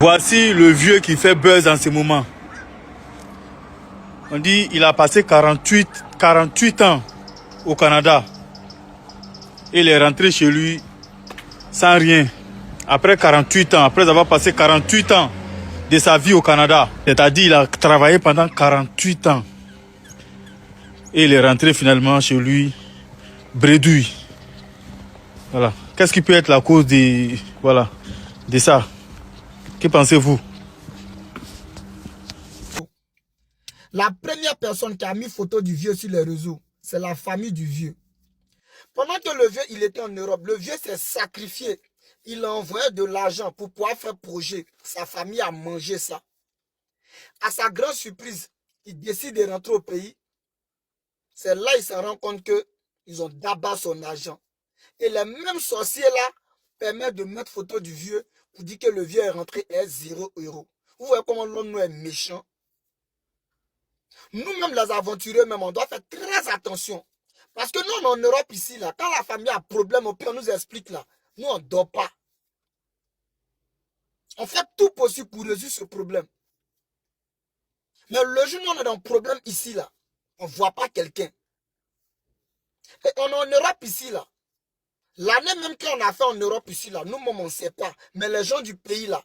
Voici le vieux qui fait buzz en ce moment. On dit qu'il a passé 48 ans au Canada. Il est rentré chez lui sans rien. Après 48 ans, après avoir passé 48 ans de sa vie au Canada. C'est-à-dire qu'il a travaillé pendant 48 ans. Et il est rentré finalement chez lui bredouille. Voilà. Qu'est-ce qui peut être la cause de ça? Que pensez-vous? La première personne qui a mis photo du vieux sur les réseaux, c'est la famille du vieux. Pendant que le vieux il était en Europe, le vieux s'est sacrifié. Il a envoyé de l'argent pour pouvoir faire projet. Sa famille a mangé ça. À sa grande surprise, il décide de rentrer au pays. C'est là qu'il se rend compte qu'ils ont d'abat son argent. Et les mêmes sorciers-là permettent de mettre photo du vieux pour dire que le vieux est rentré à 0 €. Vous voyez comment l'homme est méchant. Nous-mêmes, les aventuriers, même, on doit faire très attention. Parce que nous, en Europe, ici, là, quand la famille a problème, au pire, on nous explique, là, nous, on ne dort pas. On fait tout possible pour résoudre ce problème. Mais le jour où on est dans un problème ici, là, on ne voit pas quelqu'un. Et on est en Europe ici, là. L'année même qu'on a fait en Europe ici, là, nous-mêmes, on ne sait pas. Mais les gens du pays, là,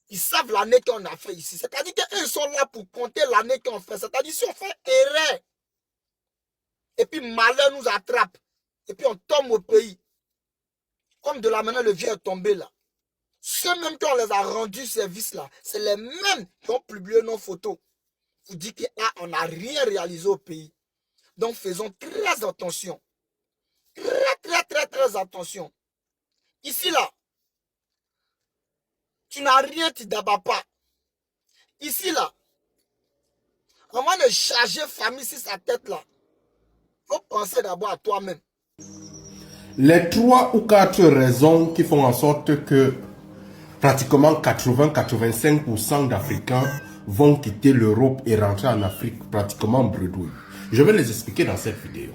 ils savent l'année qu'on a fait ici. C'est-à-dire qu'ils sont là pour compter l'année qu'on fait. C'est-à-dire si on fait erreur, et puis malheur nous attrape, et puis on tombe au pays. Comme de la manière le vieux est tombé là. Ceux mêmes qui on les a rendus service là, c'est les mêmes qui ont publié nos photos. Vous dites qu'on n'a rien réalisé au pays. Donc faisons très attention. Très attention. Ici là, tu n'as rien, tu n'abats pas. Ici là, avant de charger famille sur sa tête là, il faut penser d'abord à toi-même. Les 3 ou 4 raisons qui font en sorte que pratiquement 80-85% d'Africains vont quitter l'Europe et rentrer en Afrique pratiquement bredouille. Je vais les expliquer dans cette vidéo.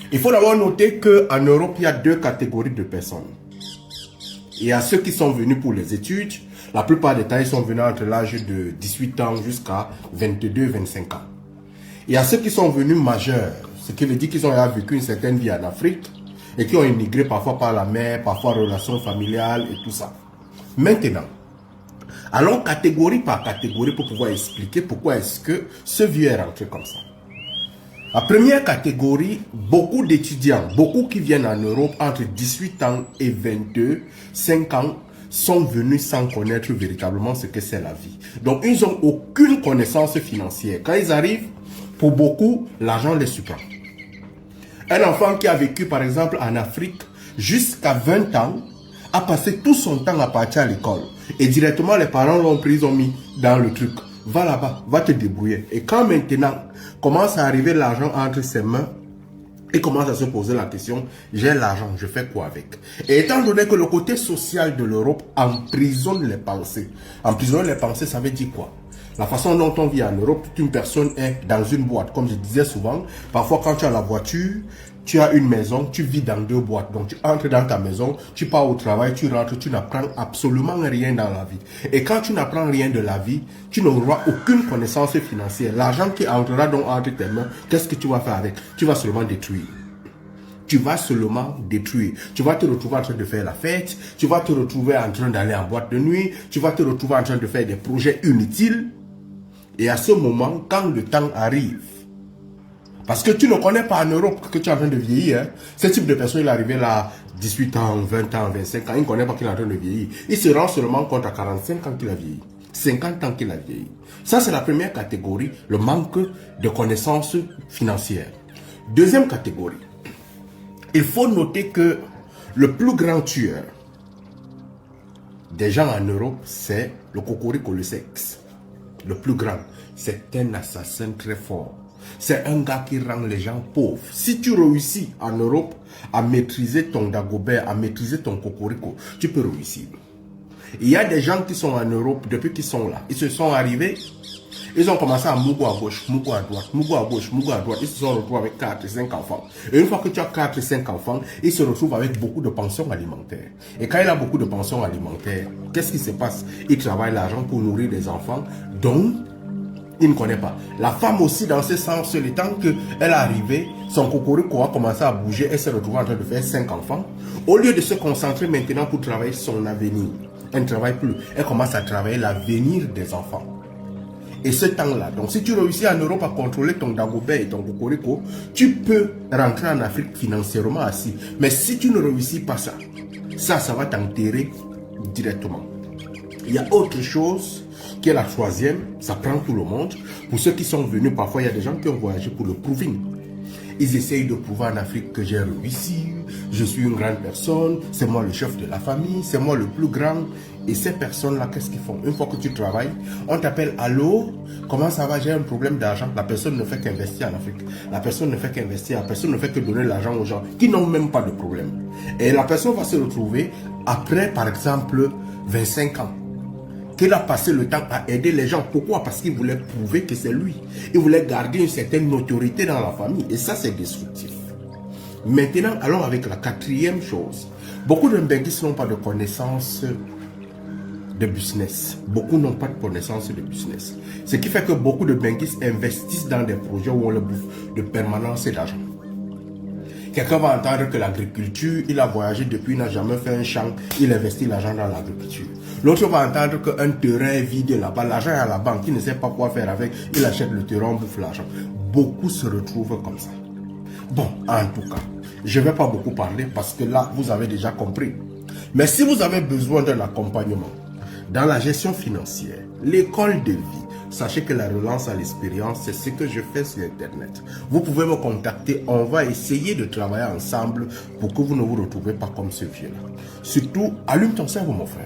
Il faut d'abord noter qu'en Europe, il y a 2 catégories de personnes. Il y a ceux qui sont venus pour les études. La plupart des temps, ils sont venus entre l'âge de 18 ans jusqu'à 22-25 ans. Il y a ceux qui sont venus majeurs, ce qui veut dire qu'ils ont vécu une certaine vie en Afrique et qui ont immigré parfois par la mer, parfois relations familiales et tout ça. Maintenant, allons catégorie par catégorie pour pouvoir expliquer pourquoi est-ce que ce vieux est rentré comme ça. La première catégorie, beaucoup d'étudiants, beaucoup qui viennent en Europe entre 18 ans et 22-5 ans, sont venus sans connaître véritablement ce que c'est la vie. Donc, ils n'ont aucune connaissance financière. Quand ils arrivent, pour beaucoup, l'argent les surprend. Un enfant qui a vécu, par exemple, en Afrique, jusqu'à 20 ans, a passé tout son temps à partir à l'école. Et directement, les parents l'ont pris, ils ont mis dans le truc. Va là-bas, va te débrouiller. Et quand maintenant, commence à arriver l'argent entre ses mains, il commence à se poser la question, j'ai l'argent, je fais quoi avec? Et étant donné que le côté social de l'Europe emprisonne les pensées. Emprisonner les pensées, ça veut dire quoi? La façon dont on vit en Europe, toute une personne est dans une boîte. Comme je disais souvent, parfois quand tu as la voiture, tu as une maison, tu vis dans 2 boîtes. Donc tu entres dans ta maison, tu pars au travail, tu rentres, tu n'apprends absolument rien dans la vie. Et quand tu n'apprends rien de la vie, tu n'auras aucune connaissance financière. L'argent qui entrera donc entre tes mains, qu'est-ce que tu vas faire avec? Tu vas seulement détruire. Tu vas seulement détruire. Tu vas te retrouver en train de faire la fête, tu vas te retrouver en train d'aller en boîte de nuit, tu vas te retrouver en train de faire des projets inutiles. Et à ce moment, quand le temps arrive, parce que tu ne connais pas en Europe que tu es en train de vieillir, hein, ce type de personne, il est arrivé là à 18 ans, 20 ans, 25 ans, il ne connaît pas qu'il est en train de vieillir. Il se rend seulement compte à 45 ans qu'il a vieilli, 50 ans qu'il a vieilli. Ça, c'est la première catégorie, le manque de connaissances financières. Deuxième catégorie, il faut noter que le plus grand tueur des gens en Europe, c'est le cocorico, le sexe. Le plus grand, c'est un assassin très fort. C'est un gars qui rend les gens pauvres. Si tu réussis en Europe à maîtriser ton dagobert, à maîtriser ton cocorico, tu peux réussir. Il y a des gens qui sont en Europe depuis qu'ils sont là. Ils se sont arrivés Ils ont commencé à Mougo à gauche, Mougo à droite, Mougo à gauche, Mougo à droite. Ils se sont retrouvés avec 4 et 5 enfants. Et une fois que tu as 4 et 5 enfants, ils se retrouvent avec beaucoup de pensions alimentaires. Et quand il a beaucoup de pensions alimentaires, qu'est-ce qui se passe? Il travaille l'argent pour nourrir des enfants, donc il ne connaît pas. La femme aussi, dans ce sens, le temps qu'elle est arrivée, son cocorico a commencé à bouger, elle s'est retrouvée en train de faire 5 enfants. Au lieu de se concentrer maintenant pour travailler son avenir, elle ne travaille plus. Elle commence à travailler l'avenir des enfants. Et ce temps-là, donc si tu réussis en Europe à contrôler ton Dagobert et ton cocorico, tu peux rentrer en Afrique financièrement assis. Mais si tu ne réussis pas ça, ça va t'enterrer directement. Il y a autre chose qui est la troisième, ça prend tout le monde. Pour ceux qui sont venus, parfois il y a des gens qui ont voyagé pour le proving. Ils essayent de prouver en Afrique que j'ai réussi, je suis une grande personne, c'est moi le chef de la famille, c'est moi le plus grand. Et ces personnes-là, qu'est-ce qu'ils font? Une fois que tu travailles, on t'appelle, allô, comment ça va? J'ai un problème d'argent. La personne ne fait qu'investir en Afrique. La personne ne fait qu'investir, la personne ne fait que donner l'argent aux gens qui n'ont même pas de problème. Et la personne va se retrouver après, par exemple, 25 ans. Qu'il a passé le temps à aider les gens. Pourquoi? Parce qu'il voulait prouver que c'est lui. Il voulait garder une certaine notoriété dans la famille. Et ça, c'est destructif. Maintenant, allons avec la quatrième chose. Beaucoup de Mbenguis n'ont pas de connaissances de business. Beaucoup n'ont pas de connaissances de business. Ce qui fait que beaucoup de Mbenguis investissent dans des projets où on le bouffe de permanence et d'argent. Quelqu'un va entendre que l'agriculture, il a voyagé depuis, il n'a jamais fait un champ, il investit l'argent dans l'agriculture. L'autre va entendre qu'un terrain est vide là-bas, l'argent est à la banque, il ne sait pas quoi faire avec, il achète le terrain, on bouffe l'argent. Beaucoup se retrouvent comme ça. Bon, en tout cas, je ne vais pas beaucoup parler parce que là, vous avez déjà compris. Mais si vous avez besoin d'un accompagnement dans la gestion financière, l'école de vie, sachez que la relance à l'expérience, c'est ce que je fais sur Internet. Vous pouvez me contacter, on va essayer de travailler ensemble pour que vous ne vous retrouvez pas comme ce vieux-là. Surtout, allume ton cerveau, mon frère.